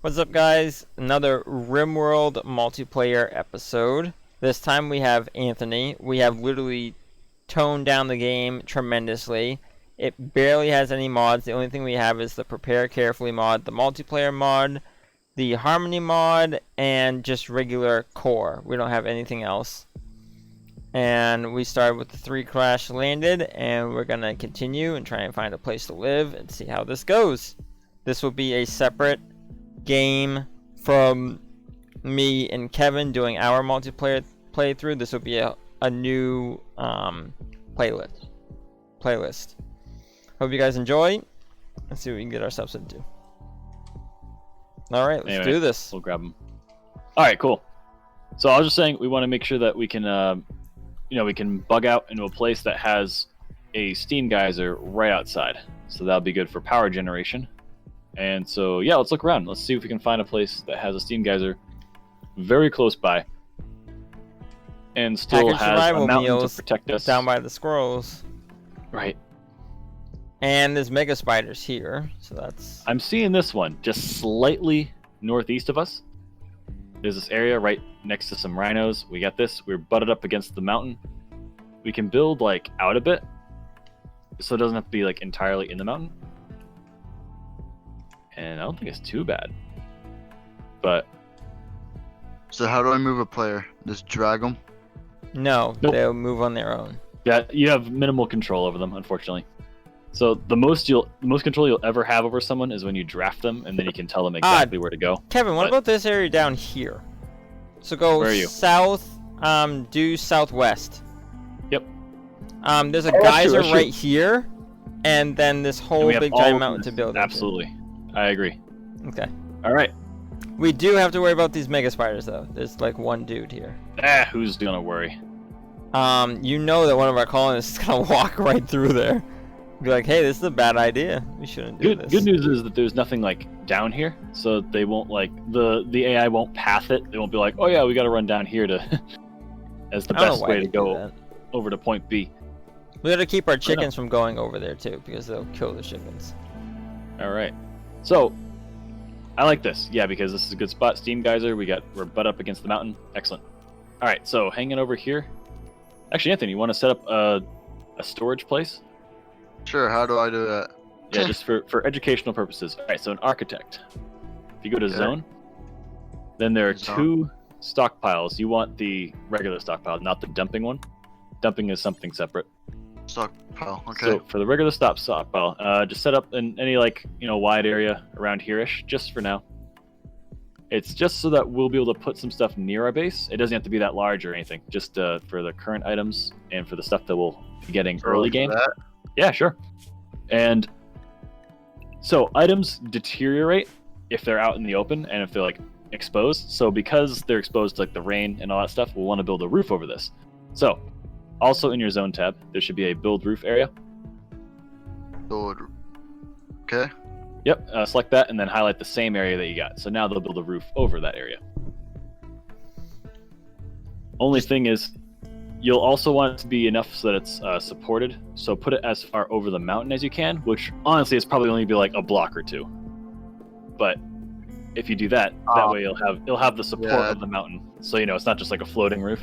What's up, guys? Another RimWorld multiplayer episode. This time we have Anthony. We have literally toned down the game tremendously. It barely has any mods. The only thing we have is the Prepare Carefully mod, the multiplayer mod, the Harmony mod, and just regular core. We don't have anything else. And we started with the 3 crash landed, and we're going to continue and try and find a place to live and see how this goes. This will be a separate game from me and Kevin doing our multiplayer playthrough. This will be a new playlist. Hope you guys enjoy. Let's see what we can get ourselves into. All right, let's do this. We'll grab them. All right, cool. So I was just saying we want to make sure that we can, we can bug out into a place that has a steam geyser right outside. So that'll be good for power generation. And so, yeah, let's look around. Let's see if we can find a place that has a steam geyser very close by. And still has a mountain to protect us. Down by the squirrels. Right. And there's mega spiders here, so that's... I'm seeing this one just slightly northeast of us. There's this area right next to some rhinos. We got this. We're butted up against the mountain. We can build, like, out a bit, so it doesn't have to be, like, entirely in the mountain. And I don't think it's too bad. But... So how do I move a player? Just drag them? No, nope. They'll move on their own. Yeah, you have minimal control over them, unfortunately. So the most control you'll ever have over someone is when you draft them, and then you can tell them exactly where to go. Kevin, what about this area down here? So go south, due southwest. Yep. There's a geyser right here, and then this whole big giant mountain to build. Absolutely. I agree. Okay. All right. We do have to worry about these mega spiders, though. There's like one dude here. Who's gonna worry? You know that one of our colonists is gonna walk right through there. Be like, hey, this is a bad idea. We shouldn't do this. Good news is that there's nothing like down here, so they won't like the AI won't path it. They won't be like, oh yeah, we got to run down here to as the best way to go over to point B. We got to keep our chickens from going over there too, because they'll kill the chickens. All right. So, I like this. Yeah, because this is a good spot. Steam geyser. We're butt up against the mountain. Excellent. All right. So hanging over here. Actually, Anthony, you want to set up a storage place? Sure. How do I do that? Yeah, just for educational purposes. All right. So an architect. If you go to zone, then there are 2 stockpiles. You want the regular stockpile, not the dumping one. Dumping is something separate. Stockpile. Okay. So for the regular stockpile, just set up in any wide area around here-ish, just for now. It's just so that we'll be able to put some stuff near our base. It doesn't have to be that large or anything. Just for the current items and for the stuff that we'll be getting early game. Yeah, sure. And so items deteriorate if they're out in the open and if they're like exposed. So because they're exposed to like the rain and all that stuff, we'll want to build a roof over this. So also in your zone tab, there should be a build roof area. Build. Okay. Yep. Select that and then highlight the same area that you got. So now they'll build a roof over that area. Only thing is, you'll also want it to be enough so that it's supported. So put it as far over the mountain as you can, which honestly is probably only be like a block or 2. But if you do that, that way you'll have the support of the mountain. So it's not just like a floating roof.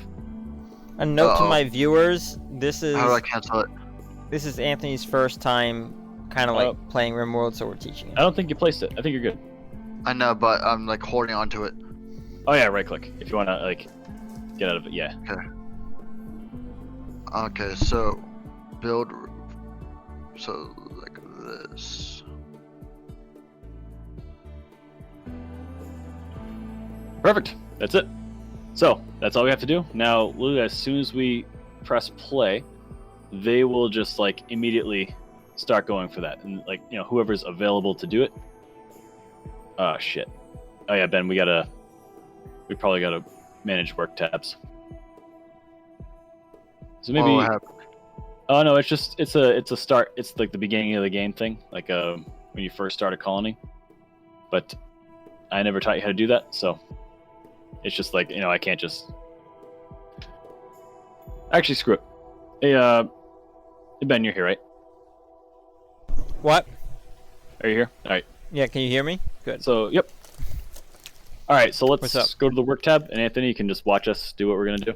A note to my viewers: this is how do I cancel it? This is Anthony's first time, kind of like playing RimWorld, so we're teaching him. I don't think you placed it. I think you're good. I know, but I'm like holding onto it. Oh yeah, right click if you want to like get out of it. Yeah. Okay. Okay, so build roof. So like this. Perfect. That's it. So that's all we have to do. Now, literally, as soon as we press play, they will just like immediately start going for that, and like whoever's available to do it. Oh shit. Oh yeah, Ben, we probably gotta manage work tabs. So maybe. Oh no, it's a start. It's like the beginning of the game thing, like when you first start a colony. But I never taught you how to do that, so it's just like I can't just. Actually, screw it. Hey, Ben, you're here, right? What? Are you here? All right. Yeah, can you hear me? Good. So, yep. All right, so What's up? let's go to the work tab, and Anthony, you can just watch us do what we're gonna do.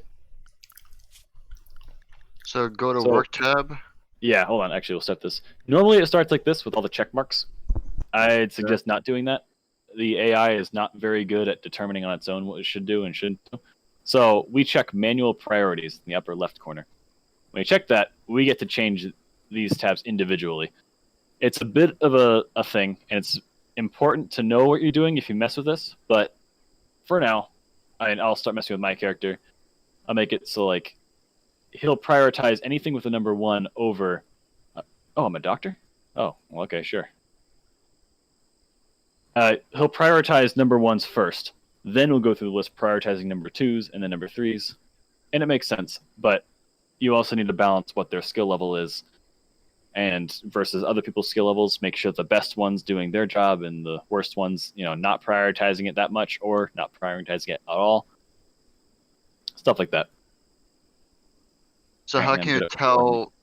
So go to So- work tab. Yeah, hold on. Actually, we'll set this. Normally, it starts like this with all the check marks. I'd suggest not doing that. The AI is not very good at determining on its own what it should do and shouldn't do. So we check manual priorities in the upper left corner. When you check that, we get to change these tabs individually. It's a bit of a thing, and it's important to know what you're doing if you mess with this. But for now, I'll start messing with my character. I'll make it so like he'll prioritize anything with the number 1 over. Oh, I'm a doctor? Oh, well, okay, sure. He'll prioritize number 1s first. Then we'll go through the list prioritizing number 2s and then number 3s. And it makes sense, but you also need to balance what their skill level is and versus other people's skill levels. Make sure the best ones doing their job and the worst ones, not prioritizing it that much or not prioritizing it at all. Stuff like that. So how Apparently can I'm you good at tell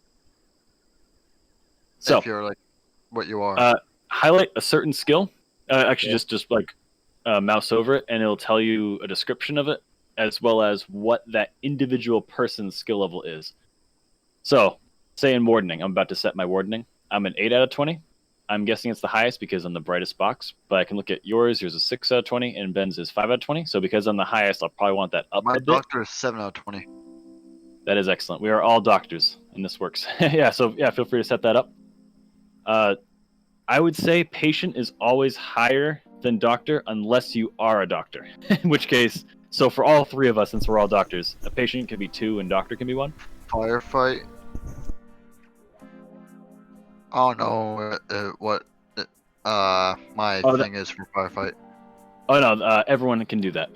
So if you're like what you are? highlight a certain skill. Actually, just like mouse over it, and it'll tell you a description of it, as well as what that individual person's skill level is. So, say in wardening, I'm about to set my wardening. I'm an 8 out of 20. I'm guessing it's the highest because I'm the brightest box, but I can look at yours. Yours is 6 out of 20, and Ben's is 5 out of 20. So because I'm the highest, I'll probably want that up My a bit. doctor is 7 out of 20. That is excellent. We are all doctors, and this works. Feel free to set that up. I would say patient is always higher than doctor unless you are a doctor. In which case, so for all 3 of us, since we're all doctors, a patient can be 2 and doctor can be 1. Firefight. I don't know what my thing is for firefight. Oh no, everyone can do that.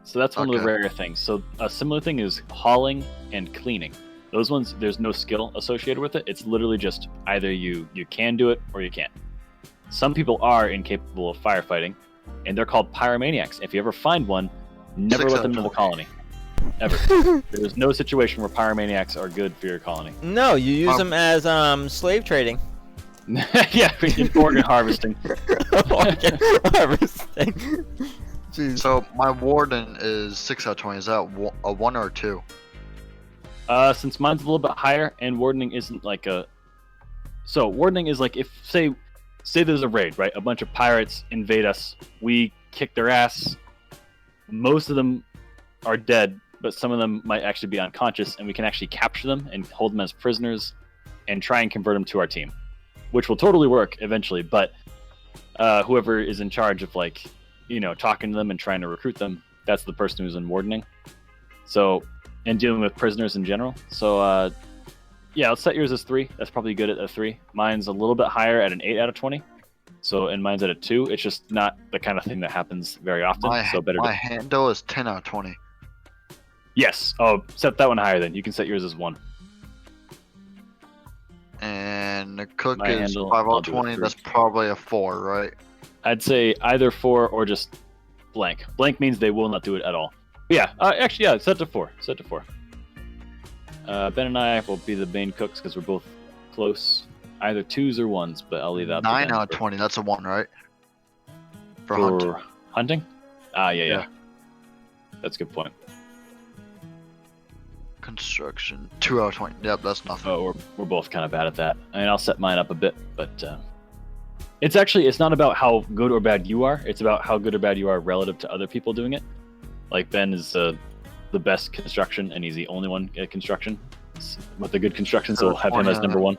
So that's one of the Okay. rarer things. So a similar thing is hauling and cleaning. Those ones, there's no skill associated with it. It's literally just either you can do it or you can't. Some people are incapable of firefighting, and they're called pyromaniacs. If you ever find one, never 6 let out them of into the 20. colony. Ever. There's no situation where pyromaniacs are good for your colony. No, you use them as slave trading. Yeah, in organ harvesting. Organ harvesting. Jeez. So my warden is 6 out of 20. Is that a 1 or a 2? Since mine's a little bit higher, and wardening isn't like a. So wardening is like if say there's a raid, right? A bunch of pirates invade us. We kick their ass. Most of them are dead, but some of them might actually be unconscious, and we can actually capture them and hold them as prisoners, and try and convert them to our team, which will totally work eventually. But whoever is in charge of talking to them and trying to recruit them, that's the person who's in wardening. So, and dealing with prisoners in general. So, let's set yours as 3. That's probably good at a 3. Mine's a little bit higher at an 8 out of 20. So, and mine's at a 2. It's just not the kind of thing that happens very often. My handle is 10 out of 20. Yes. Oh, set that one higher then. You can set yours as 1. And the cook My is handle, 5 I'll out of do a 20. 3. That's probably a 4, right? I'd say either 4 or just blank. Blank means they will not do it at all. Yeah, set to 4. Set to 4. Ben and I will be the main cooks because we're both close. Either 2s or 1s, but I'll leave that. 9 out of 20. That's a 1, right? For hunting? Yeah. Yeah. That's a good point. Construction 2 out of 20. Yep, that's nothing. Oh, we're both kind of bad at that. I mean, I'll set mine up a bit, but it's not about how good or bad you are. It's about how good or bad you are relative to other people doing it. Like Ben is the best construction, and he's the only one at construction with the good construction, so we'll have him as number 1.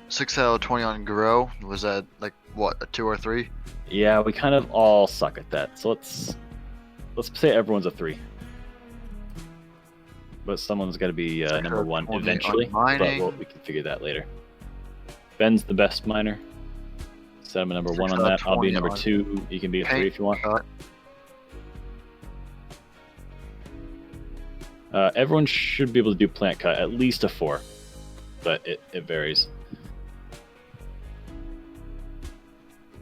6 out of 20 on grow. Was that like what, a 2 or 3? Yeah, we kind of all suck at that. So let's say everyone's a 3. But someone's got to be number 1 eventually. But we can figure that later. Ben's the best miner. Set him a number 1 on that. I'll be number 2. You can be a 3 if you want. Everyone should be able to do plant cut, at least a 4, but it varies.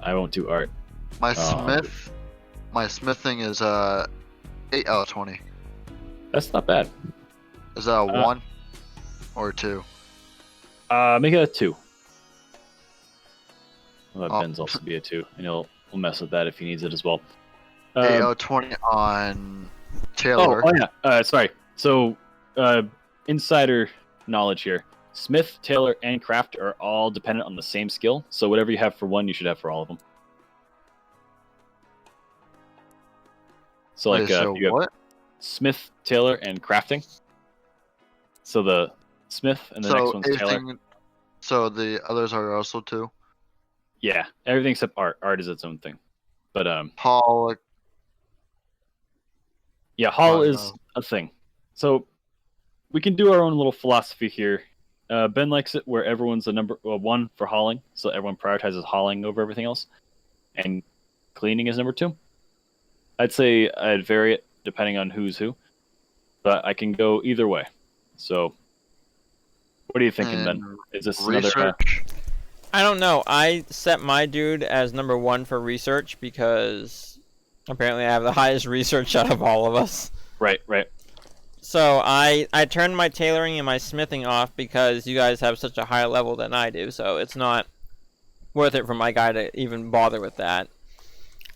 I won't do art. My smithing is 8 out of 20. That's not bad. Is that a 1 or a 2? Make it a 2. I'll let Ben's also be a 2, and we'll mess with that if he needs it as well. AO20 on Taylor. Oh yeah. Sorry. So, insider knowledge here. Smith, Taylor, and Craft are all dependent on the same skill. So whatever you have for one, you should have for all of them. So Wait, so you have what? Smith, Taylor, and Crafting. So the Smith and the next one's Taylor. So the others are also two? Yeah, everything except art. Art is its own thing. But Hall. yeah, Hall is a thing. So we can do our own little philosophy here. Ben likes it where everyone's a number one for hauling, so everyone prioritizes hauling over everything else, and cleaning is number two. I'd say I'd vary it depending on who's who, but I can go either way. So, what are you thinking, Ben? Is this research? another? I don't know. I set my dude as number 1 for research because apparently I have the highest research out of all of us. Right, right. So I turned my tailoring and my smithing off because you guys have such a higher level than I do, so it's not worth it for my guy to even bother with that.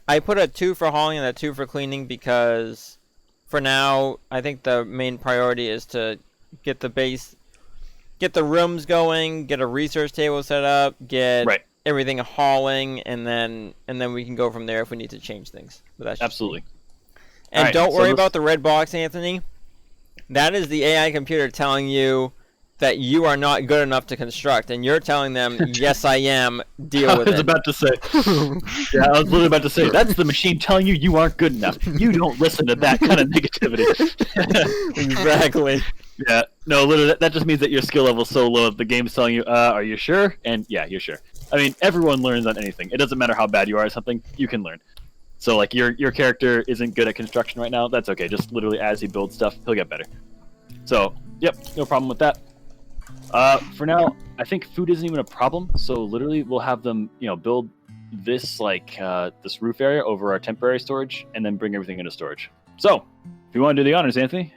I put a 2 for hauling and a 2 for cleaning because for now I think the main priority is to get the base, get the rooms going, get a research table set up, get everything hauling, and then we can go from there if we need to change things. But that's absolutely. And don't worry about the red box, Anthony. That is the AI computer telling you that you are not good enough to construct, and you're telling them, yes, I am, deal with it. I was about to say. Yeah, I was literally about to say, that's the machine telling you you aren't good enough. You don't listen to that kind of negativity. Exactly. Yeah, no, literally, that just means that your skill level is so low, the game's telling you, are you sure? And yeah, you're sure. I mean, everyone learns on anything. It doesn't matter how bad you are at something, you can learn. So, like, your character isn't good at construction right now, that's okay. Just literally as he builds stuff, he'll get better. So, yep, no problem with that. For now, I think food isn't even a problem, so literally we'll have them, build this, this roof area over our temporary storage, and then bring everything into storage. So, if you want to do the honors, Anthony,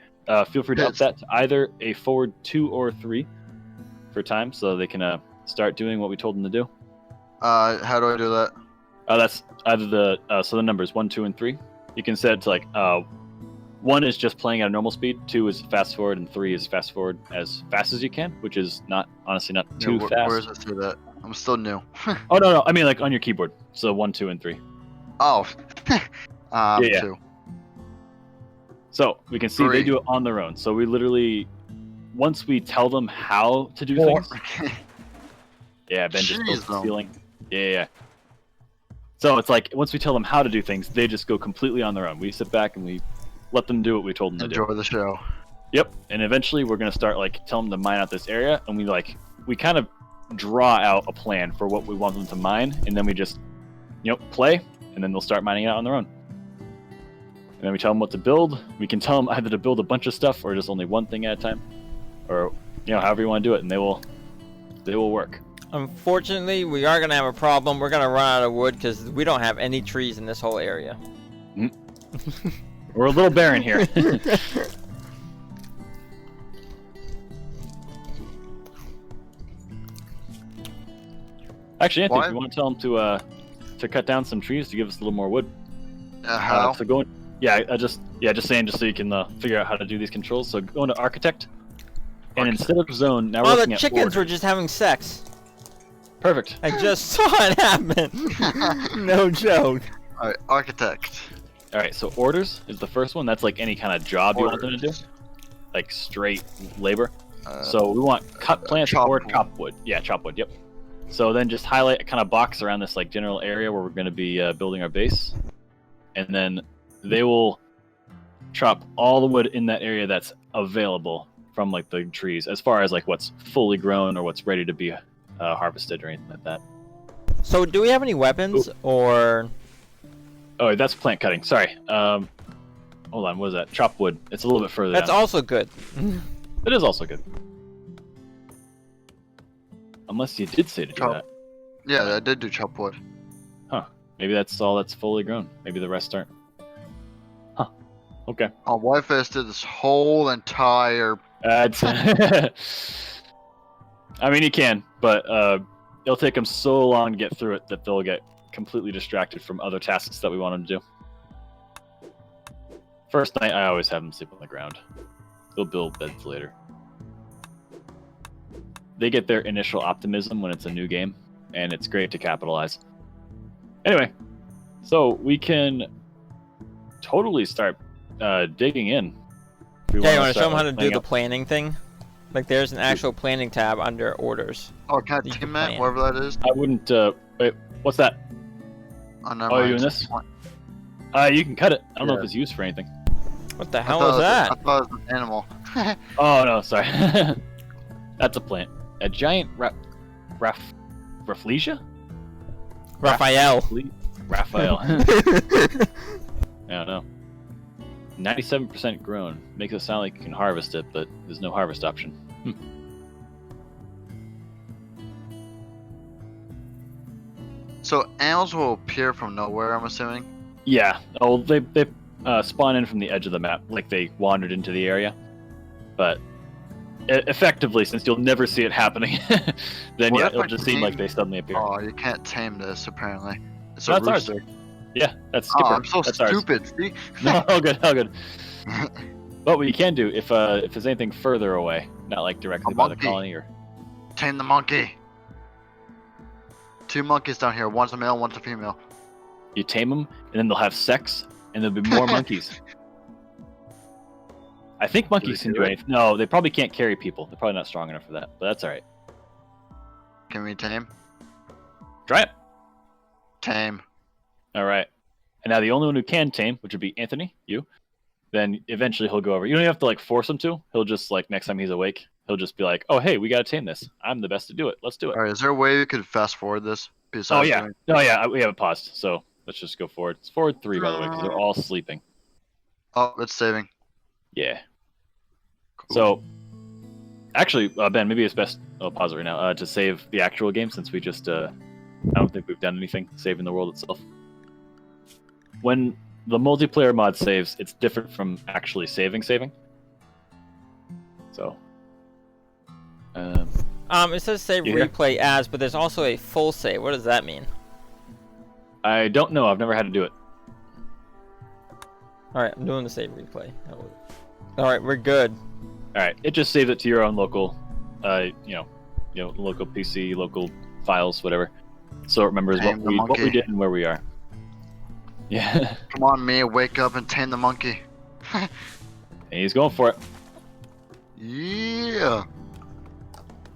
feel free to up that to either a forward 2 or 3 for time, so they can start doing what we told them to do. How do I do that? That's either the numbers 1, 2, and 3. You can set it to 1 is just playing at a normal speed, 2 is fast forward, and 3 is fast forward as fast as you can, which is honestly not too fast. Where does it say that? I'm still new. Oh no, I mean like on your keyboard. So 1, 2, and 3. Oh. Yeah. 2. So we can see 3. they do it on their own. So we literally, once we tell them how to do things. Yeah, Ben just built the ceiling. Yeah. So it's like once we tell them how to do things, they just go completely on their own. We sit back and we let them do what we told them to do. Enjoy the show. Yep. And eventually we're gonna start tell them to mine out this area, and we kind of draw out a plan for what we want them to mine, and then we just play, and then they'll start mining it out on their own. And then we tell them what to build. We can tell them either to build a bunch of stuff or just only one thing at a time, or however you want to do it, and they will work. Unfortunately, we are going to have a problem. We're going to run out of wood because we don't have any trees in this whole area. We're a little barren here. Actually, Anthony, if you want to tell them to cut down some trees to give us a little more wood. How? So go in, just saying, just so you can figure out how to do these controls. So go into Architect, and instead of zone, now we're looking at the chickens order. were just having sex. Perfect. I just saw it happen. No joke. All right, Architect. All right, so orders is the first one. That's like any kind of job you want them to do, like straight labor. So we want cut plants or chop wood. Yeah, chop wood. Yep. So then just highlight a kind of box around this general area where we're going to be building our base, and then they will chop all the wood in that area that's available from the trees, as far as what's fully grown or what's ready to be harvested or anything like that. So do we have any weapons or? Oh, that's plant cutting. Sorry. Hold on. What is that? Chop wood. It's a little bit further. That's down. also good. It is also good. Unless you did say to do that. Yeah, I did do chop wood. Huh. Maybe that's all that's fully grown. Maybe the rest aren't. Huh. Okay. My wife has did this whole entire. I mean, you can, but it'll take them so long to get through it that they'll get completely distracted from other tasks that we want them to do. First night, I always have them sleep on the ground. They'll build beds later. They get their initial optimism when it's a new game, and it's great to capitalize. Anyway, so we can totally start digging in. Yeah, you want to show them how to do the planning thing? Like, there's an actual planning tab under orders. Oh, can I team that? Whatever that is. I wouldn't. Wait, what's that? Oh, never Oh, mind. you're doing this? You can cut it. I don't know if it's used for anything. What the hell is that? I thought it was an animal. Oh no, sorry. That's a plant. A giant rafflesia? Raphael. Raphael. I don't know. 97% grown. Makes it sound like you can harvest it, but there's no harvest option. So animals will appear from nowhere, I'm assuming? Yeah. Oh, they spawn in from the edge of the map, like they wandered into the area. But effectively, since you'll never see it happening, then What yeah, if it'll I just seem like they suddenly appear. Oh, you can't tame this, apparently. It's No, a that's rooster. Yeah, that's Oh, Skipper. I'm so That's ours. stupid, see? No, all good, all good. But what you can do, if there's anything further away, not like directly by the monkey. colony, or Tame the monkey. 2 monkeys down here. One's a male, one's a female. you tame them, and then they'll have sex, and there'll be more monkeys. I think monkeys can do anything. No, they probably can't carry people. They're probably not strong enough for that, but that's all right. Can we tame? Try it. Tame. All right. And now the only one who can tame, which would be Anthony, you, then eventually he'll go over. You don't even have to like force him to. He'll just like next time he's awake, he'll just be like, "Oh, hey, we got to tame this. I'm the best to do it. Let's do it." Alright, is there a way we could fast forward this? Oh Besides yeah. doing- Oh yeah, we have it paused. So let's just go forward. It's forward 3, by the way, because they're all sleeping. Oh, it's saving. Yeah. Cool. So, actually, Ben, maybe it's best. I'll pause it right now to save the actual game, since we just. I don't think we've done anything saving the world itself. When the multiplayer mod saves, it's different from actually saving. So. It says save You here? replay as, but there's also a full save. What does that mean? I don't know. I've never had to do it. Alright, I'm doing the save replay. Alright, we're good. All right, it just saves it to your own local, local PC, local files, whatever. So it remembers Tame the what we monkey. did and where we are. Yeah, Come on, Mia, wake up and tame the monkey. and he's going for it. Yeah.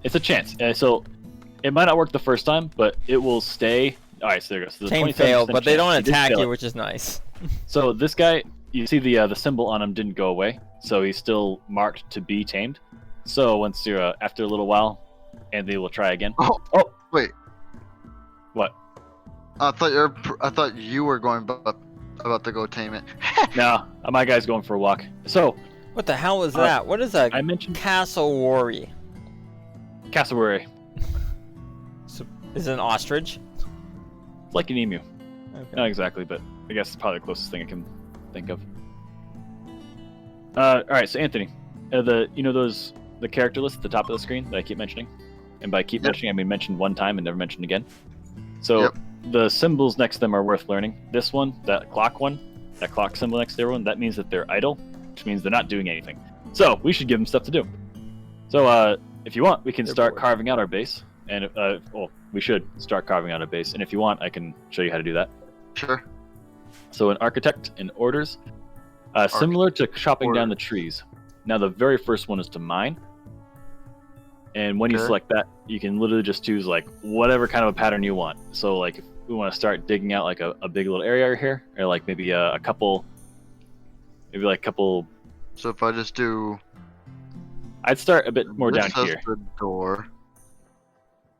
It's a chance. So it might not work the first time, but it will stay. All right, so there goes. So the Tame 27% failed, but they chance. don't It did attack fail you, it. which is nice. So this guy, you see the symbol on him didn't go away, so he's still marked to be tamed. So once you're after a little while, and they will try again. Oh, wait. What? I thought you were going about to go tame it. No, my guy's going for a walk. So What the hell is that? What is a I mentioned castle worry? cassowary, Is it an ostrich? like an emu. Okay. Not exactly, but I guess it's probably the closest thing I can think of. All right, so Anthony, the character list at the top of the screen that I keep mentioning, and by keep Yep. mentioning I mean mentioned one time and never mentioned again. So Yep. the symbols next to them are worth learning. This one, that clock symbol next to everyone, that means that they're idle, which means they're not doing anything. So we should give them stuff to do. So if you want, we can They're start bored. carving out our base, and we should start carving out a base. And if you want, I can show you how to do that. Sure. So an architect in orders, similar to chopping down the trees. Now the very first one is to mine, and when you Okay. select that, you can literally just choose like whatever kind of a pattern you want. So like if we want to start digging out like a big little area here, or like maybe a couple. So if I just do I'd start a bit more this down says here. the door.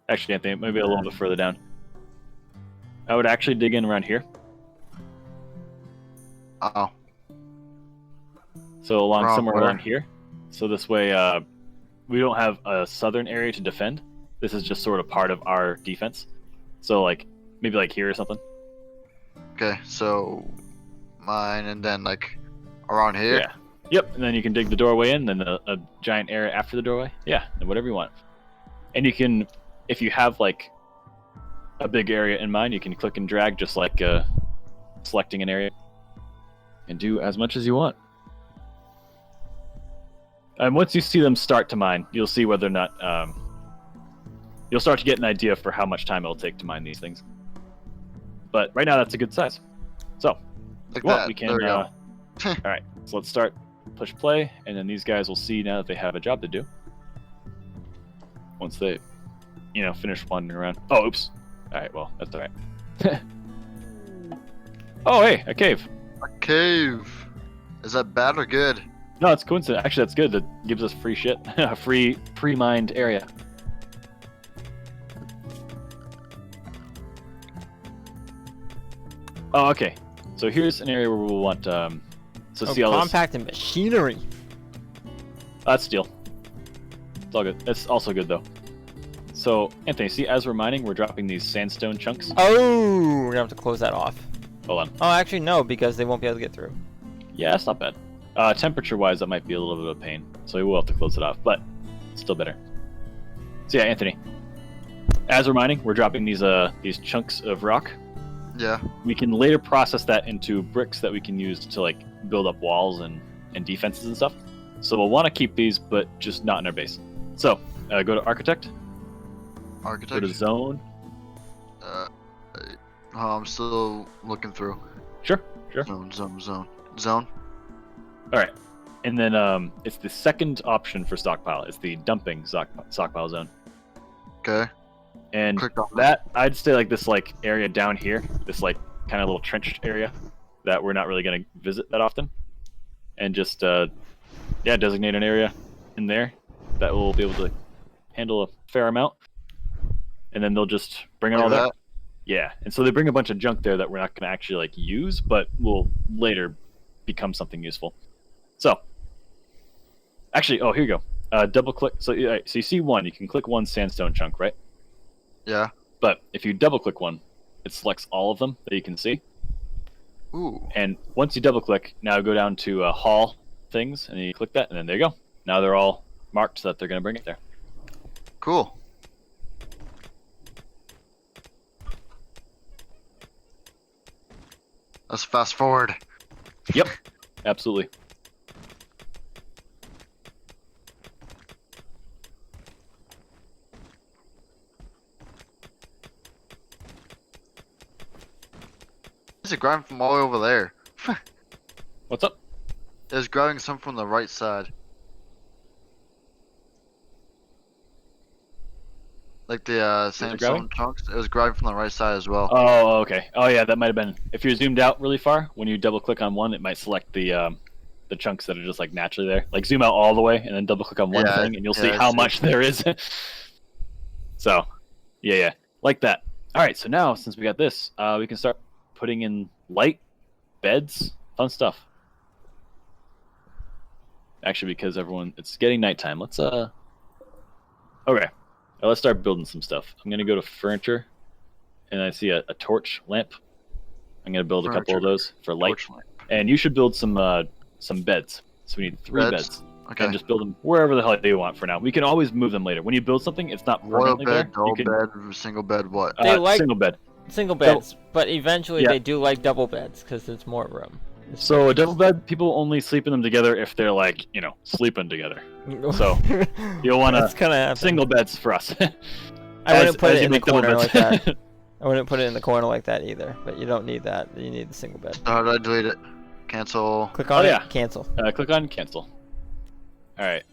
Actually, Anthony, maybe a little bit further down. I would actually dig in around here. Oh. So somewhere where? along here. So this way, we don't have a southern area to defend. This is just sort of part of our defense. So like maybe like here or something. Okay, so mine and then like around here. Yeah. Yep. And then you can dig the doorway in, then a giant area after the doorway. Yeah, and whatever you want. And you can, if you have like a big area in mind, you can click and drag just like selecting an area, and do as much as you want. And once you see them start to mine, you'll see whether or not you'll start to get an idea for how much time it'll take to mine these things. But right now, that's a good size. So, Like well, that. we can. There we go. All right, so let's start. Push play, and then these guys will see now that they have a job to do. Once they, finish wandering around. Oh, oops. All right, well, that's all right. Oh, hey, a cave. A cave. Is that bad or good? No, it's coincident. Actually, that's good. That gives us free shit. A free pre-mined area. Oh, okay. So here's an area where we'll want see all this. Compact and machinery. That's steel. It's all good. That's also good though. So Anthony, see, as we're mining, we're dropping these sandstone chunks. Oh, we're gonna have to close that off. Hold on. Oh, actually no, because they won't be able to get through. Yeah, that's not bad. Temperature-wise, that might be a little bit of a pain, so we will have to close it off, but still better. So yeah, Anthony, as we're mining, we're dropping these chunks of rock. Yeah. We can later process that into bricks that we can use to like build up walls and defenses and stuff. So we'll want to keep these, but just not in our base. So go to architect. Architect. Go to zone. I'm still looking through. Sure. Zone. All right, and then it's the second option for stockpile. It's the dumping stockpile zone. Okay. And Click on that I'd say like this like area down here, this like kind of little trenched area that we're not really going to visit that often, and just designate an area in there that will be able to handle a fair amount, and then they'll just bring it all there. Yeah, and so they bring a bunch of junk there that we're not going to actually like use, but will later become something useful. So, actually, here you go. Double click. So you see one. You can click one sandstone chunk, right? Yeah. But if you double click one, it selects all of them that you can see. Ooh. And once you double click, now go down to haul things, and then you click that, and then there you go. Now they're all marked so that they're going to bring it there. Cool. Let's fast forward. Yep, absolutely. Is it grabbing from all the way over there? What's up? It's grabbing some from the right side. Like the sandstone chunks. It was grabbing from the right side as well. Oh, okay. Oh, yeah, that might have been. If you're zoomed out really far, when you double click on one, it might select the chunks that are just like naturally there. Like zoom out all the way and then double click on one thing, and you'll see how much there is. So, yeah, like that. All right. So now, since we got this, we can start putting in light, beds, fun stuff. Actually, because it's getting nighttime. Let's okay. Let's start building some stuff. I'm gonna go to furniture, and I see a torch lamp. I'm gonna build a couple of those for light. And you should build some beds. So we need 3 beds. Okay. And just build them wherever the hell you want for now. We can always move them later. When you build something, it's not permanently Royal bed, there. double bed, single bed, what? They like single bed. Single beds, but eventually they do like double beds because there's more room. So a double bed, people only sleep in them together if they're like, sleeping together. So you'll want to single beds for us. I wouldn't put it in the corner like that. I wouldn't put it in the corner like that either, but you don't need that. You need the single bed. How did I delete it? Cancel. Click on it, cancel. Click on cancel. Alright.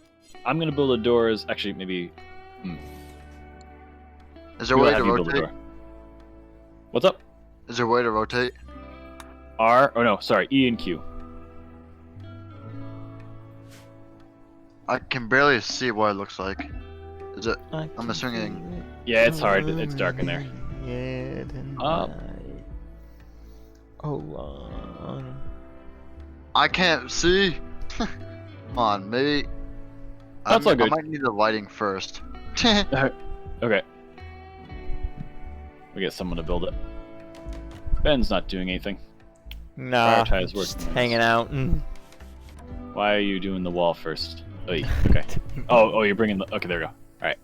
I'm going to build the doors. Actually, maybe... Is there a way to rotate? What's up? Is there a way to rotate? E and Q. I can barely see what it looks like. Is it? I'm assuming. Yeah, it's hard. It's dark in there. Up. Hold on. I can't see. Come on, maybe. That's all good. I might need the lighting first. Okay. We get someone to build it. Ben's not doing anything. Nah, just hanging out. Why are you doing the wall first? Okay. Oh, you're bringing the... Okay, there we go. Alright.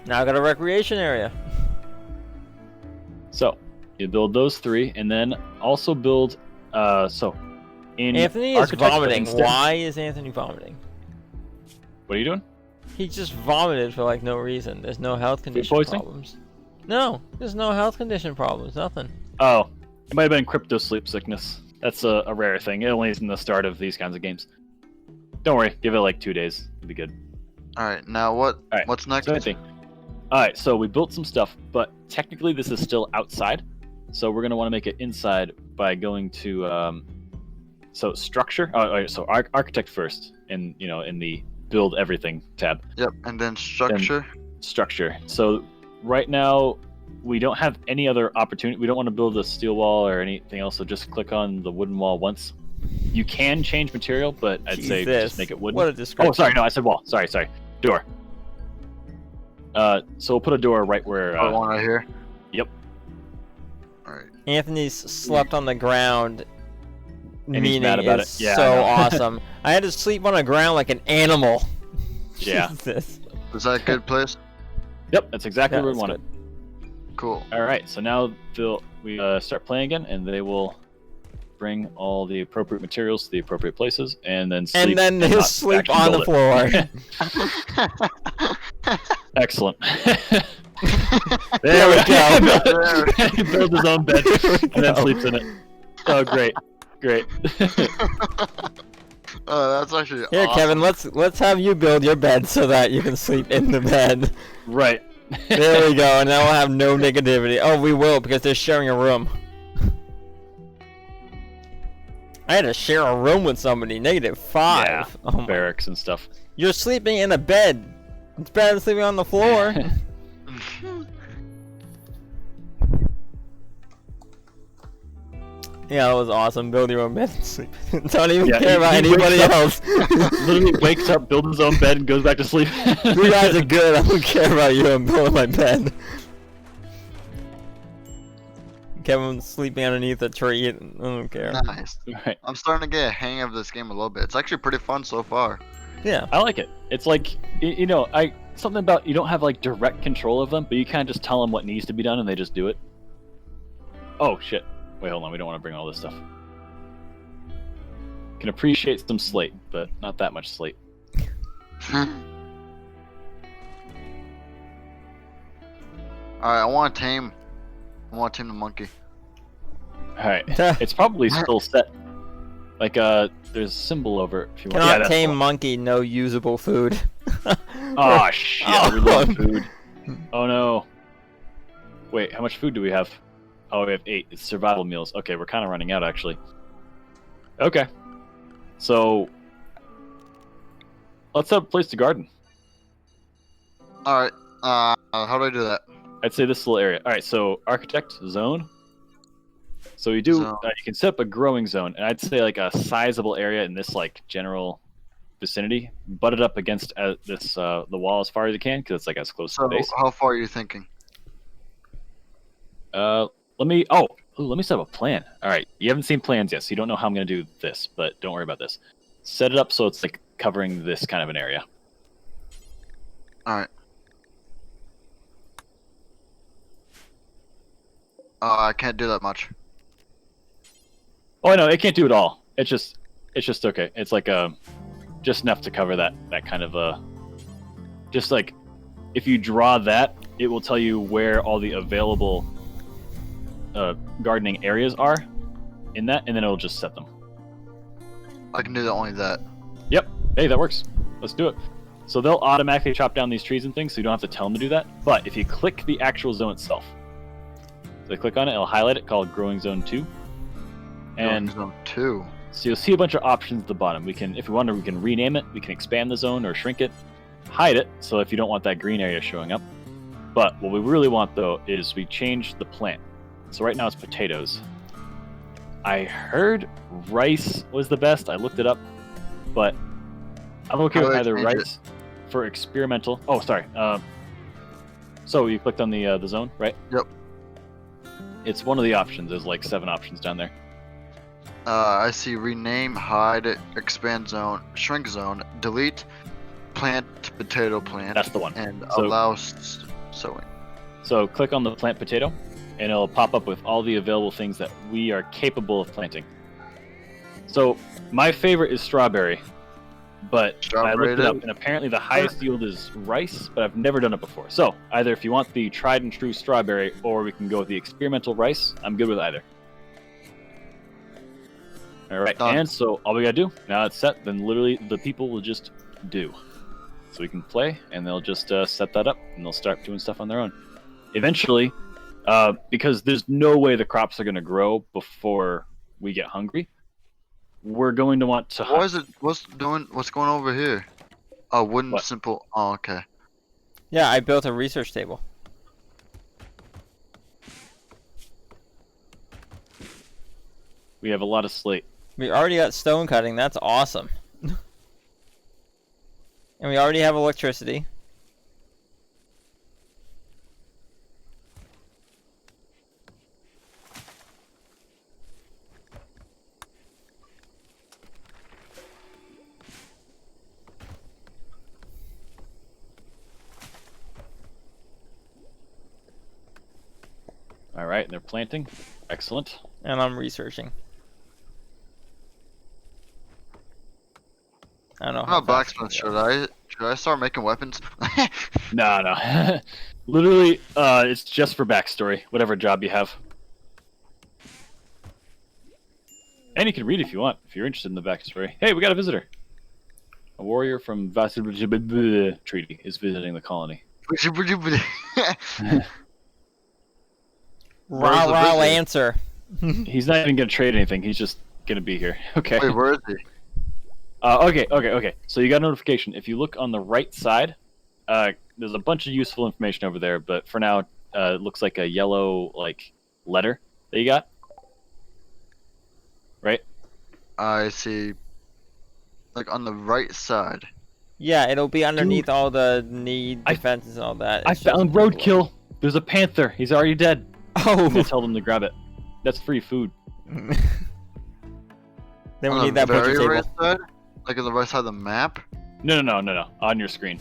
Now I got a recreation area. So, you build those 3, and then also build... So, In Anthony is Architect, but vomiting. instead- Why is Anthony vomiting? What are you doing? He just vomited for like no reason. There's no health condition poisoning? problems. No, there's no health condition problems. Nothing. Oh, it might have been crypto sleep sickness. That's a rare thing. It only is in the start of these kinds of games. Don't worry, give it like 2 days. It'll be good. All right, now what? All right, What's next? So Alright, so we built some stuff, but technically this is still outside. So we're going to want to make it inside by going to so structure. So architect first in in the build everything tab. Yep, and then structure. Structure. So right now we don't have any other opportunity. We don't want to build a steel wall or anything else, so just click on the wooden wall once. You can change material, but I'd say just make it wooden. What a description. Oh, sorry, no, I said wall. Sorry. Door. So we'll put a door right where... one right here? Yep. Alright. Anthony's slept on the ground. And he's mad about is it. Yeah, so I know. awesome. I had to sleep on the ground like an animal. Yeah. Jesus. Is that a good place? Yep, that's exactly Yeah, where we that's want it. Cool. Alright, so now we start playing again, and they will bring all the appropriate materials to the appropriate places, and then sleep. And then not he'll sleep actually on the build floor. Excellent. There we go. He builds his own bed and then sleeps in it. Oh, great. Oh, that's actually Here, awesome. Kevin, let's have you build your bed so that you can sleep in the bed. Right. There we go, and now we'll have no negativity. Oh, we will, because they're sharing a room. I had to share a room with somebody. -5. Yeah, Oh my. barracks and stuff. You're sleeping in a bed. It's better than sleeping on the floor. Yeah, that was awesome. Build your own bed and sleep. Don't even Yeah, care about he wakes anybody up- else. Literally wakes up, builds his own bed, and goes back to sleep. You guys are good. I don't care about you. I'm building my bed. Kevin's sleeping underneath a tree. I don't care. Nice. Right. I'm starting to get a hang of this game a little bit. It's actually pretty fun so far. Yeah. I like it. It's like, something about you don't have like direct control of them, but you kind of just tell them what needs to be done and they just do it. Oh, shit. Wait, hold on. We don't want to bring all this stuff. Can appreciate some slate, but not that much slate. Alright, I want to tame the monkey. Alright. It's probably still set. Like, there's a symbol over it if you want. Cannot that's tame the one. monkey, no usable food. Oh, shit. Oh. We love food. Oh, no. Wait, how much food do we have? Oh, we have 8. It's survival meals. Okay, we're kind of running out, actually. Okay. So, let's have a place to garden. Alright, how do I do that? I'd say this little area. All right, so architect zone. So you do. Zone. You can set up a growing zone, and I'd say like a sizable area in this like general vicinity. Butt it up against the wall as far as you can, because it's like as close to So, the base. how far are you thinking? Let me set up a plan. All right, you haven't seen plans yet, so you don't know how I'm gonna do this, but don't worry about this. Set it up so it's like covering this kind of an area. Alright. I can't do that much. Oh no, it can't do it all. It's just okay. It's like just enough to cover that kind of just like if you draw that, it will tell you where all the available gardening areas are in that, and then it'll just set them. I can do only that. Yep. Hey, that works. Let's do it. So they'll automatically chop down these trees and things, so you don't have to tell them to do that. But if you click the actual zone itself, so click on it, it'll highlight it called Growing Zone 2. And Zone 2. so you'll see a bunch of options at the bottom. We can, if we want to, we can rename it. We can expand the zone or shrink it, hide it. So if you don't want that green area showing up. But what we really want though is we change the plant. So right now it's potatoes. I heard rice was the best. I looked it up, but I'm okay How with do I either change rice for experimental. Oh, sorry. So you clicked on the zone, right? Yep. It's one of the options. There's like 7 options down there. I see rename, hide, expand zone, shrink zone, delete, plant, potato plant, That's the one. and So- allow sowing. So click on the plant potato, and it'll pop up with all the available things that we are capable of planting. So my favorite is strawberry, but I looked it Strawberry. up, and apparently the highest yield is rice, but I've never done it before. So either if you want the tried and true strawberry, or we can go with the experimental rice. I'm good with either. All right, Done. and so all we gotta do now it's set. Then literally the people will just do. So we can play, and they'll just set that up, and they'll start doing stuff on their own. Eventually, because there's no way the crops are gonna grow before we get hungry, we're going to want to. What is it? What's going over here? A wooden What? simple. Oh, okay. Yeah, I built a research table. We have a lot of slate. We already got stone cutting. That's awesome. And we already have electricity. All right, they're planting. Excellent. And I'm researching. I don't know. I'm how a fast blacksmith. we go. Should I start making weapons? No. Literally, it's just for backstory. Whatever job you have. And you can read if you want, if you're interested in the backstory. Hey, we got a visitor. A warrior from Vasilij Treaty is visiting the colony. Rah the rah visitor? answer. He's not even gonna trade anything. He's just gonna be here. Okay. Wait, where is he? Okay. So you got a notification. If you look on the right side, there's a bunch of useful information over there. But for now, it looks like a yellow letter that you got. Right. I see. Like on the right side. Yeah, it'll be underneath all the need defenses and all that. I It's just found below. roadkill. There's a panther. He's already dead. I'm Oh. gonna tell them to grab it. That's free food. Then we On need the that butcher very right table. side? Like on the right side of the map? No. On your screen,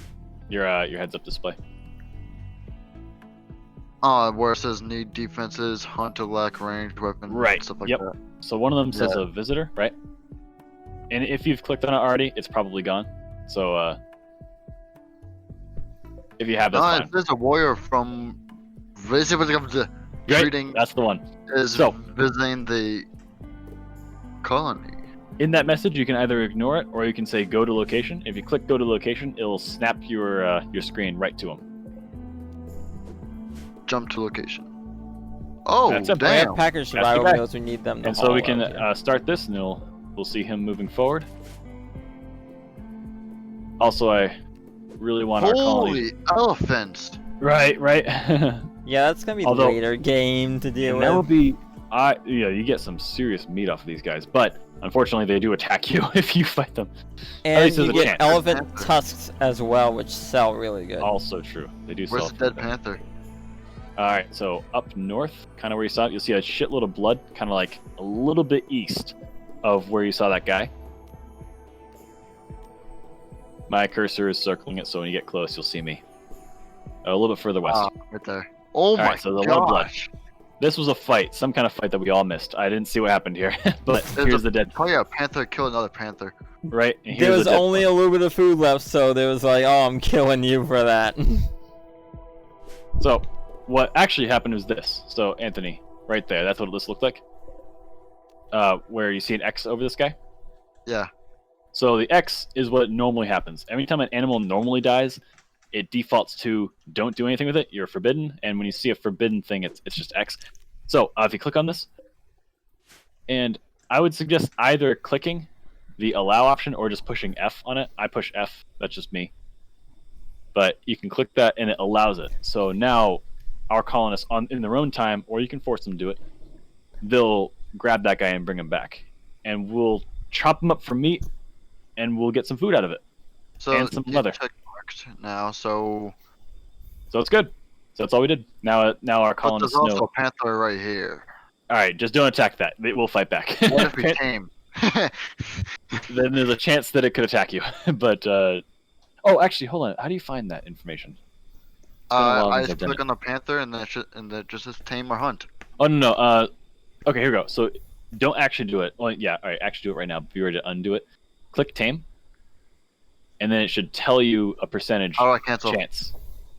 your heads-up display. Where it says need defenses, hunter lack ranged weapons, Right, stuff like yep. that. So one of them says Yeah. a visitor, right? And if you've clicked on it already, it's probably gone. So if you have, that's No, fine. it says a warrior from Right? treating That's the one. is So- visiting the colony. In that message, you can either ignore it or you can say go to location. If you click go to location, it'll snap your screen right to him. Jump to location. Oh, That's a We have damn. package That's the survival guy. meals. We need them. To And so we haul can out here. start this, and we'll see him moving forward. Also, I really want our colony. Holy elephants. Right. Yeah, that's gonna be although- later game to deal And that would with. be, you get some serious meat off of these guys, but unfortunately they do attack you if you fight them. And least you there's a get chance. elephant Panther. tusks as well, which sell really good. Also true. They do Where's sell. the dead panther? All right, so up north, kind of where you saw it, you'll see a shitload of blood, kind of like a little bit east of where you saw that guy. My cursor is circling it, so when you get close, you'll see me. A little bit further west. Right there. Oh my right, so there's a lot of blood. gosh. This was a fight, some kind of fight that we all missed. I didn't see what happened here, but There's here's a- the dead, Oh yeah, panther killed another panther. right? And There here's was the dead only a little bit of food left, so there was like, oh, I'm killing you for that. So, what actually happened was this. So, Anthony, right there, that's what this looked like. Where you see an X over this guy. Yeah. So the X is what normally happens. Every time an animal normally dies, it defaults to don't do anything with it. You're forbidden, and when you see a forbidden thing, it's just X. So if you click on this, and I would suggest either clicking the allow option or just pushing F on it. I push F. That's just me. But you can click that, and it allows it. So now our colonists, in their own time, or you can force them to do it, they'll grab that guy and bring him back, and we'll chop him up for meat, and we'll get some food out of it. So And some you leather. check marked now, so So it's good. So that's all we did. Now our but there's colonists also know. a panther right here. All right, just don't attack that. We'll fight back. What if we came? Then there's a chance that it could attack you. But oh, actually, hold on. How do you find that information? been a while I since just I've done click it. on the panther and then it just says tame or hunt. Oh no. Okay, here we go. So don't actually do it. Well, yeah, all right, actually do it right now. If you were to undo it, click tame, and then it should tell you a percentage How do I cancel? chance.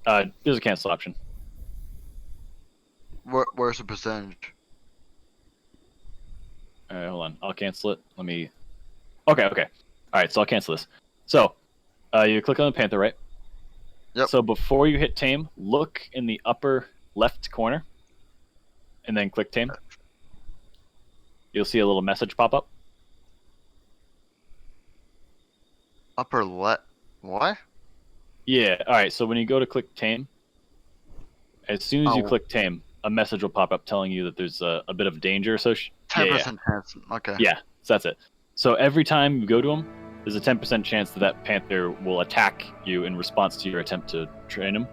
There's a cancel option. Where's the percentage? All right, hold on. I'll cancel it. Let me. Okay. All right, so I'll cancel this. So, you click on the panther, right? Yep. So before you hit tame, look in the upper left corner, and then click tame. You'll see a little message pop up. Upper left. What? Yeah. All right. So when you go to click tame, as soon as you Oh. click tame, a message will pop up telling you that there's a bit of danger. So 10% chance. Okay. Yeah. So that's it. So every time you go to him, there's a 10% chance that that panther will attack you in response to your attempt to train him.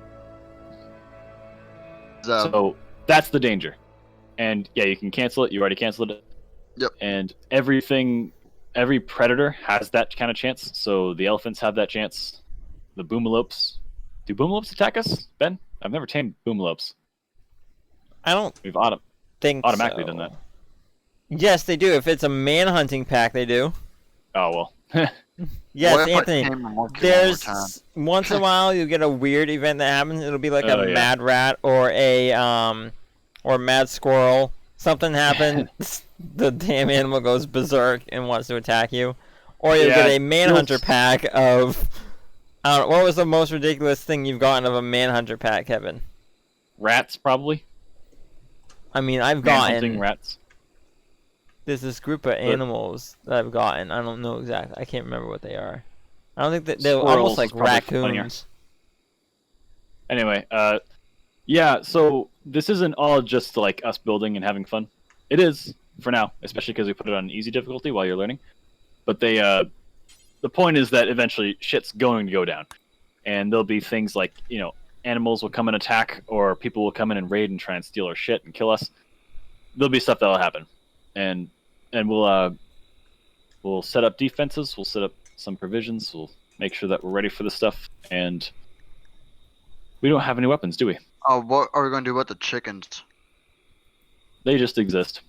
So that's the danger. And yeah, you can cancel it. You already canceled it. Yep. And every predator has that kind of chance. So the elephants have that chance. The boomalopes. Do boomalopes attack us, Ben? I've never tamed boomalopes. I don't We've think automatically so. done that. Yes, they do. If it's a man-hunting pack, they do. Oh, well. Yes, What if I Anthony. tame a monkey one more time? There's once in a while you get a weird event that happens. It'll be like a mad rat or a mad squirrel. Something happens, the damn animal goes berserk and wants to attack you. Or you'll get a manhunter pack of I don't know, what was the most ridiculous thing you've gotten of a manhunter pack, Kevin? Rats, probably. I mean, I've Man-hunting gotten rats. there's this group of animals that I've gotten. I don't know exactly. I can't remember what they are. I don't think that they're almost like raccoons. Anyway, yeah, so this isn't all just like us building and having fun. It is, for now, especially because we put it on easy difficulty while you're learning. But the point is that eventually shit's going to go down. And there'll be things like, animals will come and attack, or people will come in and raid and try and steal our shit and kill us. There'll be stuff that'll happen. And we'll set up defenses, we'll set up some provisions, we'll make sure that we're ready for this stuff, and we don't have any weapons, do we? Oh, what are we going to do about the chickens? They just exist.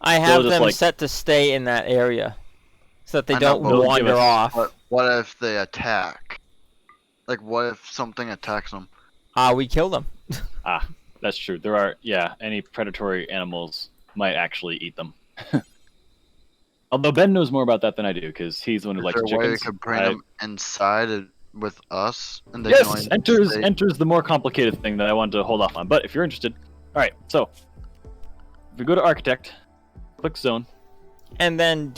I have them set to stay in that area so that they don't wander off. But what if they attack? Like, what if something attacks them? We kill them. That's true. There are, any predatory animals might actually eat them. Although Ben knows more about that than I do, because he's the one who likes chickens. Is there a way we could bring them inside with us? And yes, enters the more complicated thing that I wanted to hold off on. But if you're interested, all right. So if we go to Architect, click Zone, and then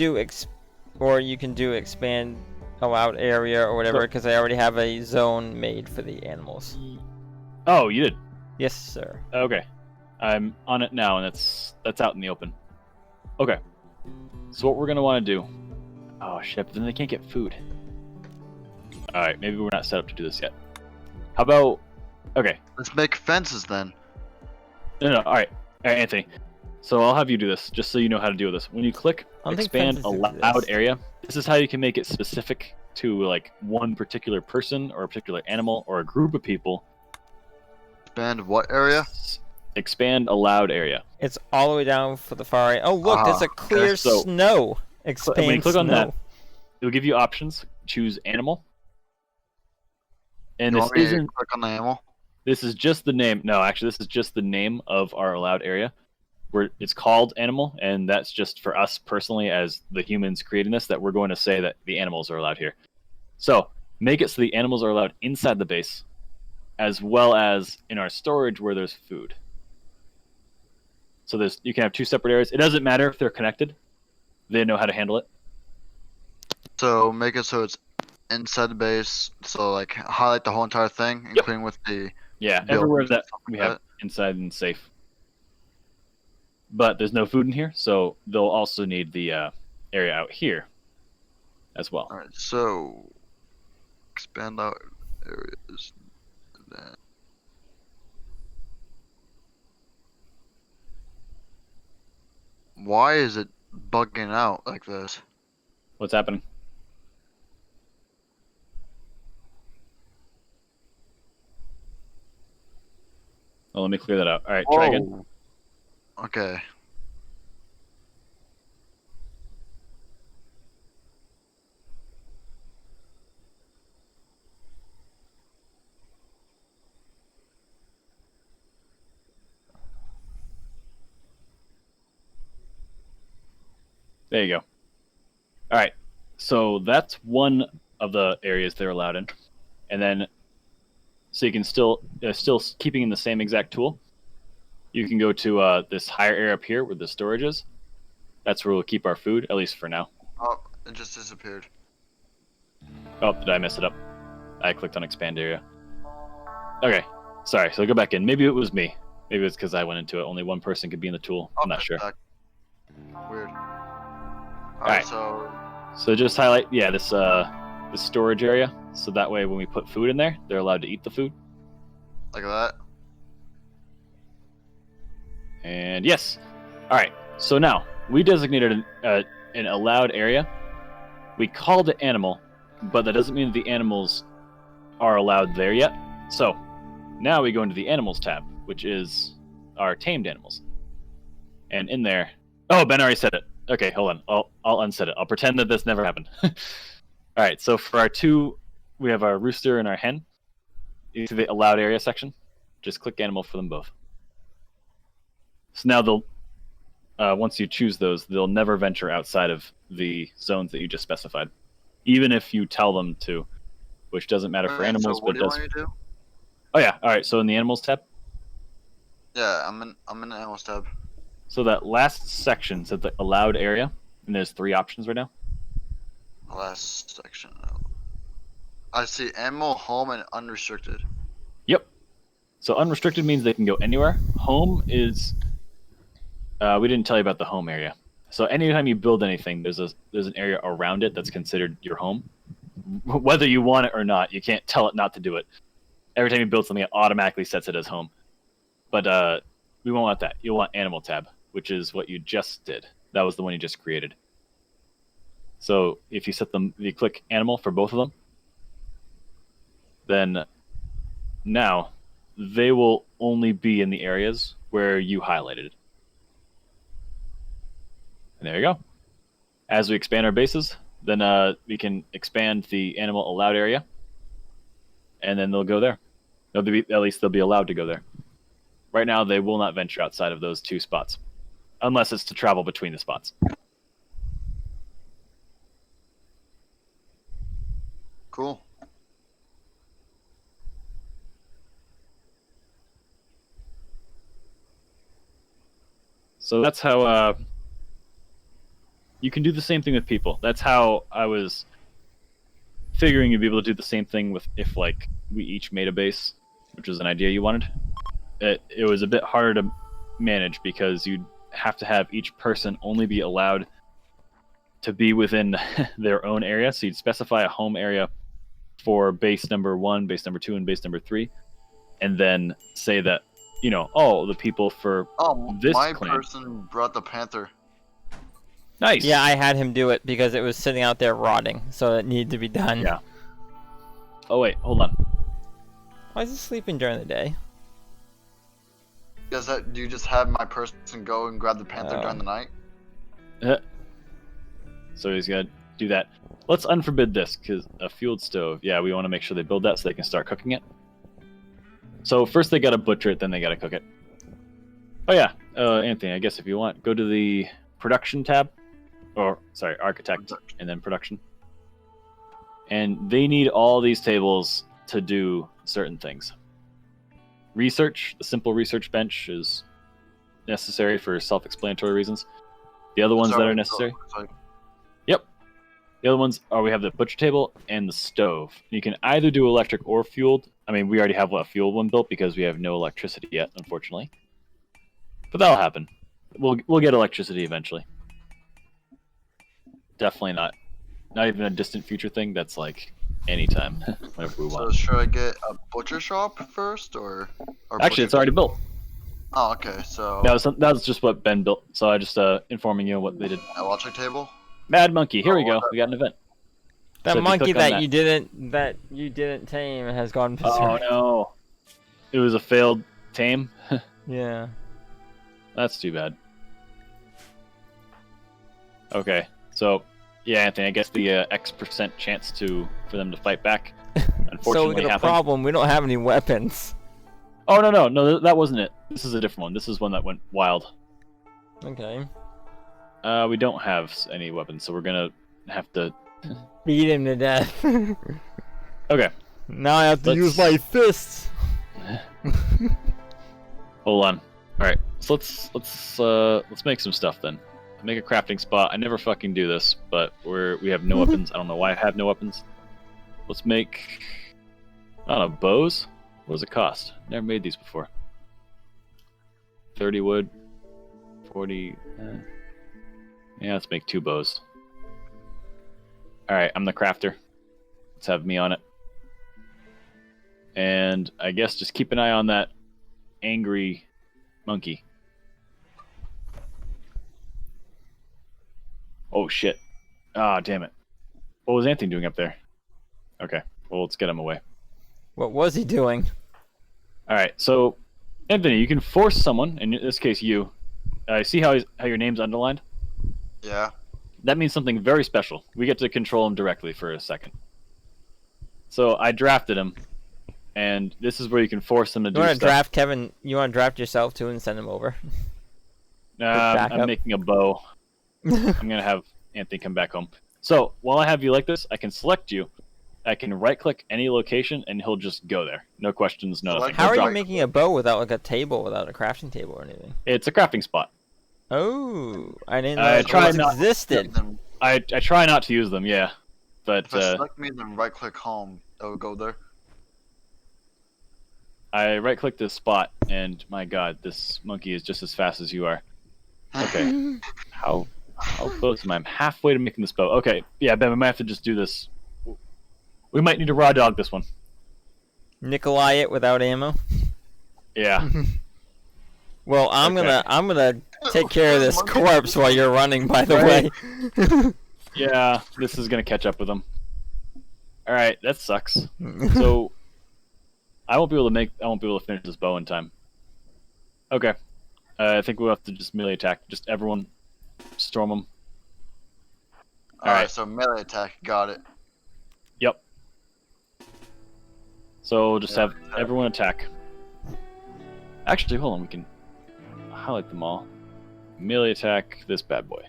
or you can do expand allowed area or whatever, because I already have a zone made for the animals. Oh, you did? Yes, sir. Okay, I'm on it now, and that's out in the open. Okay. So what we're gonna want to do? Oh shit! But then they can't get food. All right, maybe we're not set up to do this yet. How about? Okay. Let's make fences then. No. All right, Anthony. So I'll have you do this, just so you know how to deal with this. When you click expand allowed area, this is how you can make it specific to like one particular person or a particular animal or a group of people. Expand what area? Expand allowed area. It's all the way down for the far right. Oh, look, there's a clear snow. Expand when you click snow. on that, it'll give you options. Choose animal. And this isn't. Click on the animal. This is just the name. No, actually, this is just the name of our allowed area. Where it's called animal, and that's just for us personally as the humans creating this, that we're going to say that the animals are allowed here. So make it so the animals are allowed inside the base, as well as in our storage where there's food. So you can have two separate areas. It doesn't matter if they're connected. They know how to handle it. So make it so it's inside the base. So like highlight the whole entire thing, including with the everywhere that we have inside and safe. But there's no food in here, so they'll also need the area out here as well. All right. So expand out areas. Then. Why is it bugging out like this? What's happening? Well, let me clear that out. All right, try again. Okay. There you go. All right. So that's one of the areas they're allowed in, and then so you can still keeping in the same exact tool. You can go to this higher area up here where the storage is. That's where we'll keep our food, at least for now. Oh, it just disappeared. Oh, did I mess it up? I clicked on expand area. Okay, sorry. So go back in. Maybe it was me. Maybe it's because I went into it. Only one person could be in the tool. I'm not sure. Weird. Alright. So just highlight, this storage area. So that way when we put food in there, they're allowed to eat the food. Like that? And yes. Alright, so now we designated an allowed area. We called it animal, but that doesn't mean that the animals are allowed there yet. So now we go into the animals tab, which is our tamed animals. And in there, oh, Ben already said it. Okay, hold on. I'll unset it. I'll pretend that this never happened. All right, so for our two, we have our rooster and our hen. You see the allowed area section? Just click animal for them both. So now they'll, once you choose those, they'll never venture outside of the zones that you just specified, even if you tell them to, which doesn't matter for animals, so what but do you does. want me to do? Oh yeah, all right. So in the animals tab. Yeah, I'm in the animals tab. So that last section said the allowed area, and there's 3 options right now. Last section. I see animal, home, and unrestricted. Yep. So unrestricted means they can go anywhere. Home is, we didn't tell you about the home area. So anytime you build anything, there's an area around it that's considered your home. Whether you want it or not, you can't tell it not to do it. Every time you build something, it automatically sets it as home. But we won't want that. You'll want animal tab, which is what you just did. That was the one you just created. So if you set them, if you click animal for both of them, then now they will only be in the areas where you highlighted. And there you go. As we expand our bases, then we can expand the animal allowed area, and then they'll go there. At least they'll be allowed to go there. Right now, they will not venture outside of those 2 spots, unless it's to travel between the spots. Cool. So that's how you can do the same thing with people. That's how I was figuring you'd be able to do the same thing with if like we each made a base, which was an idea you wanted. It was a bit harder to manage because you'd have to have each person only be allowed to be within their own area. So you'd specify a home area for base number 1, base number 2, and base number 3, and then say that, the people for this my clan. person brought the panther. Nice. Yeah, I had him do it because it was sitting out there rotting, so it needed to be done. Yeah. Oh wait, hold on. Why is he sleeping during the day? Does that? Do you just have my person go and grab the panther during the night? So he's gonna do that. Let's unforbid this, because a fueled stove. Yeah, we want to make sure they build that so they can start cooking it. So first they gotta butcher it, then they gotta cook it. Oh yeah, Anthony, I guess if you want, go to the production tab, or sorry, architect, and then production. And they need all these tables to do certain things. Research, the simple research bench is necessary for self-explanatory reasons. The other ones that are necessary. Yep. The other ones are we have the butcher table and the stove. You can either do electric or fueled. I mean, we already have a fueled one built because we have no electricity yet, unfortunately. But that'll happen. We'll get electricity eventually. Definitely not even a distant future thing. That's like anytime, whenever we want. So should I get a butcher shop first, or actually, it's already built. Oh, okay. So that was just what Ben built. So I just informing you what they did. electric table. Mad monkey. Here we go. We got an event. That So if you monkey click on that you didn't tame has gone berserk. Oh no! It was a failed tame. Yeah. That's too bad. Okay, so yeah, Anthony, I guess the X% chance for them to fight back, unfortunately, So we got a happened. problem. We don't have any weapons. Oh no, that wasn't it. This is a different one. This is one that went wild. Okay. We don't have any weapons, so we're gonna have to. Beat him to death. Okay. Now I have to use my fists. Hold on. All right. So let's make some stuff then. Make a crafting spot. I never fucking do this, but we have no weapons. I don't know why I have no weapons. Let's make. I don't know, bows. What does it cost? Never made these before. 30 wood. 40. Yeah, let's make 2 bows. All right, I'm the crafter. Let's have me on it. And I guess just keep an eye on that angry monkey. Oh shit. Ah, damn it. What was Anthony doing up there? Okay, well, let's get him away. What was he doing? All right, so Anthony, you can force someone, in this case you. See how your name's underlined? Yeah. That means something very special. We get to control him directly for a second. So I drafted him, and this is where you can force him to do stuff. You want to draft Kevin? You want to draft yourself too and send him over? I'm making a bow. I'm gonna have Anthony come back home. So while I have you like this, I can select you. I can right-click any location, and he'll just go there. No questions, no nothing. How are you making a bow without like a table, without a crafting table or anything? It's a crafting spot. Oh, I didn't know it existed. I try not to use them, yeah. But if I select me, then right-click home, it will go there. I right-click this spot, and my god, this monkey is just as fast as you are. Okay. How close am I? I'm halfway to making this bow. Okay, yeah, Ben, we might have to just do this. We might need to raw dog this one. Nikolai it without ammo. Yeah. Well, I'm gonna take care of this corpse while you're running. By the way. Yeah, this is gonna catch up with him. All right, that sucks. So I won't be able to finish this bow in time. Okay. I think we'll have to just melee attack. Just everyone storm them. Alright, so melee attack, got it. Yep. So just have everyone attack. Actually, hold on, we can highlight them all. Melee attack this bad boy.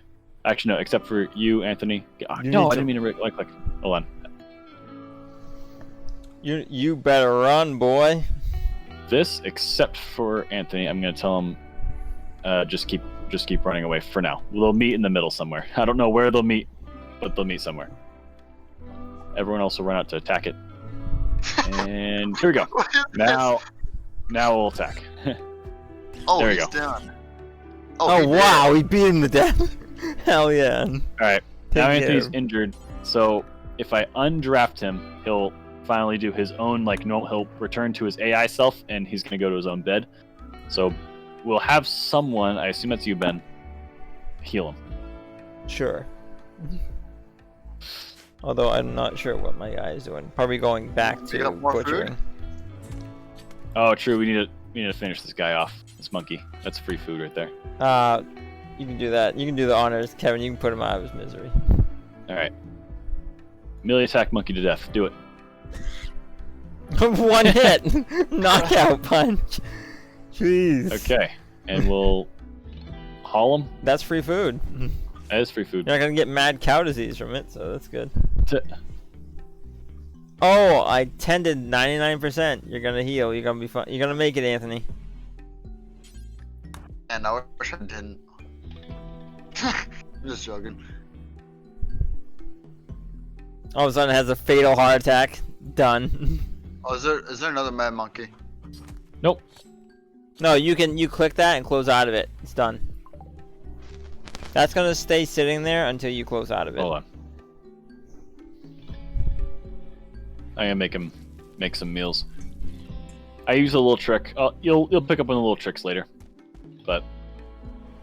Actually, no, except for you, Anthony. No, I didn't mean to right-click. Hold on. You better run, boy. This, except for Anthony, I'm gonna tell him, just keep running away for now. They'll meet in the middle somewhere. I don't know where they'll meet, but they'll meet somewhere. Everyone else will run out to attack it. And here we go. Now we'll attack. Oh, there we he's go. down. Oh wow, he beat him to death. Hell yeah. Alright, now Anthony's injured, so if I undraft him, he'll finally do his own, he'll return to his AI self, and he's gonna go to his own bed. So we'll have someone, I assume that's you, Ben, heal him. Sure. Although I'm not sure what my guy is doing. Probably going back to butchering. Food? Oh, true. We need to finish this guy off. This monkey. That's free food right there. You can do that. You can do the honors, Kevin. You can put him out of his misery. All right. Melee attack monkey to death. Do it. One hit, knockout punch. Jeez. Okay, and we'll haul him. That's free food. That is free food. You're not gonna get mad cow disease from it, so that's good. Oh, I tended 99%. You're gonna heal. You're gonna be fine. You're gonna make it, Anthony. And I wish I didn't. I'm just joking. All of a sudden, it has a fatal heart attack. Done. Oh, is there another mad monkey? Nope. No, you click that and close out of it. It's done. That's gonna stay sitting there until you close out of it. Hold on. I'm gonna make him make some meals. I use a little trick. Oh, you'll pick up on the little tricks later. But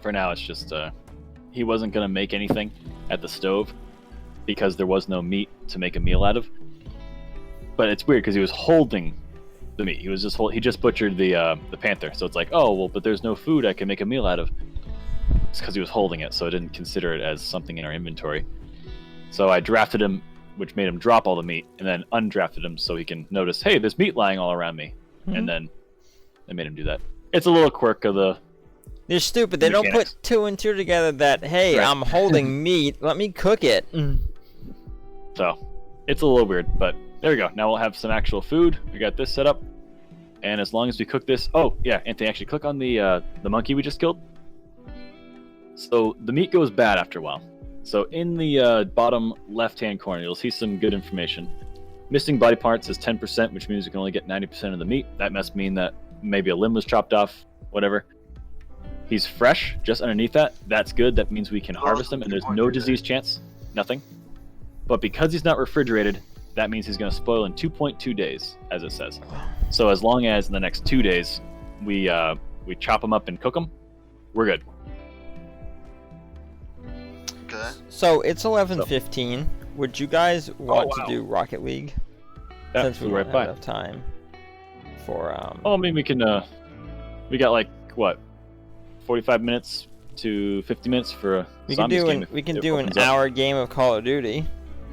for now, it's just he wasn't gonna make anything at the stove because there was no meat to make a meal out of. But it's weird because he was holding the meat. He just butchered the panther. So it's like, oh well, but there's no food I can make a meal out of. It's because he was holding it, so I didn't consider it as something in our inventory. So I drafted him, which made him drop all the meat, and then undrafted him so he can notice, hey, there's meat lying all around me. And then I made him do that. It's a little quirk of the You're stupid. They don't mechanics. put 2 and 2 together that, hey, Right. I'm holding meat. Let me cook it. So it's a little weird, but there we go. Now we'll have some actual food. We got this set up. And as long as we cook this... Oh, yeah, Anthony, actually click on the monkey we just killed. So the meat goes bad after a while. So in the bottom left-hand corner, you'll see some good information. Missing body parts is 10%, which means we can only get 90% of the meat. That must mean that maybe a limb was chopped off, whatever. He's fresh, just underneath that. That's good. That means we can harvest him, and there's no disease chance. Nothing. But because he's not refrigerated, that means he's going to spoil in 2.2 days, as it says. So as long as in the next 2 days we chop him up and cook him, we're good. Okay. So it's 11:15. Would you guys want wow. to do Rocket League? Yeah, Since we flew don't right by. have enough time for Oh, I mean, we can. We got like what, 45 minutes to 50 minutes for a we can zombies do game. an if we can it do an opens up. hour game of Call of Duty,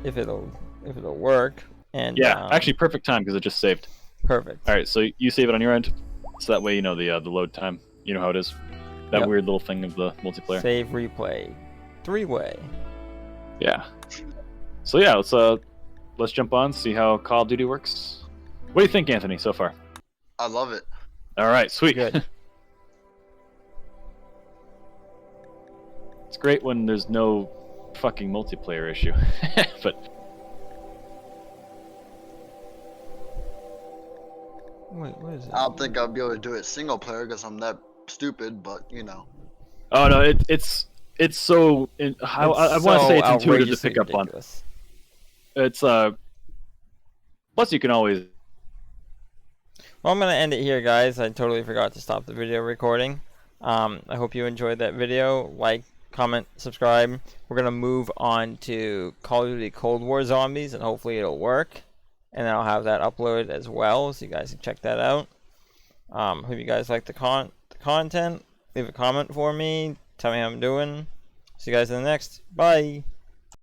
if it'll work. And Yeah, actually, perfect time because it just saved. perfect. All right, so you save it on your end, so that way you know the load time. You know how it is. That Yep. weird little thing of the multiplayer. Save replay, 3-way. Yeah. So yeah, let's jump on, see how Call of Duty works. What do you think, Anthony, so far? I love it. All right, sweet. Good. It's great when there's no fucking multiplayer issue, but Wait, what is it? I don't think I'll be able to do it single player because I'm that stupid, but you know. oh no, it's so. I want to say it's intuitive to pick up on. ridiculous. It's Plus, you can always. Well, I'm gonna end it here, guys. I totally forgot to stop the video recording. I hope you enjoyed that video. Like, comment, subscribe. We're gonna move on to Call of Duty Cold War Zombies, and hopefully it'll work. And then I'll have that uploaded as well, so you guys can check that out. Hope you guys like the content. Leave a comment for me. Tell me how I'm doing. See you guys in the next. Bye.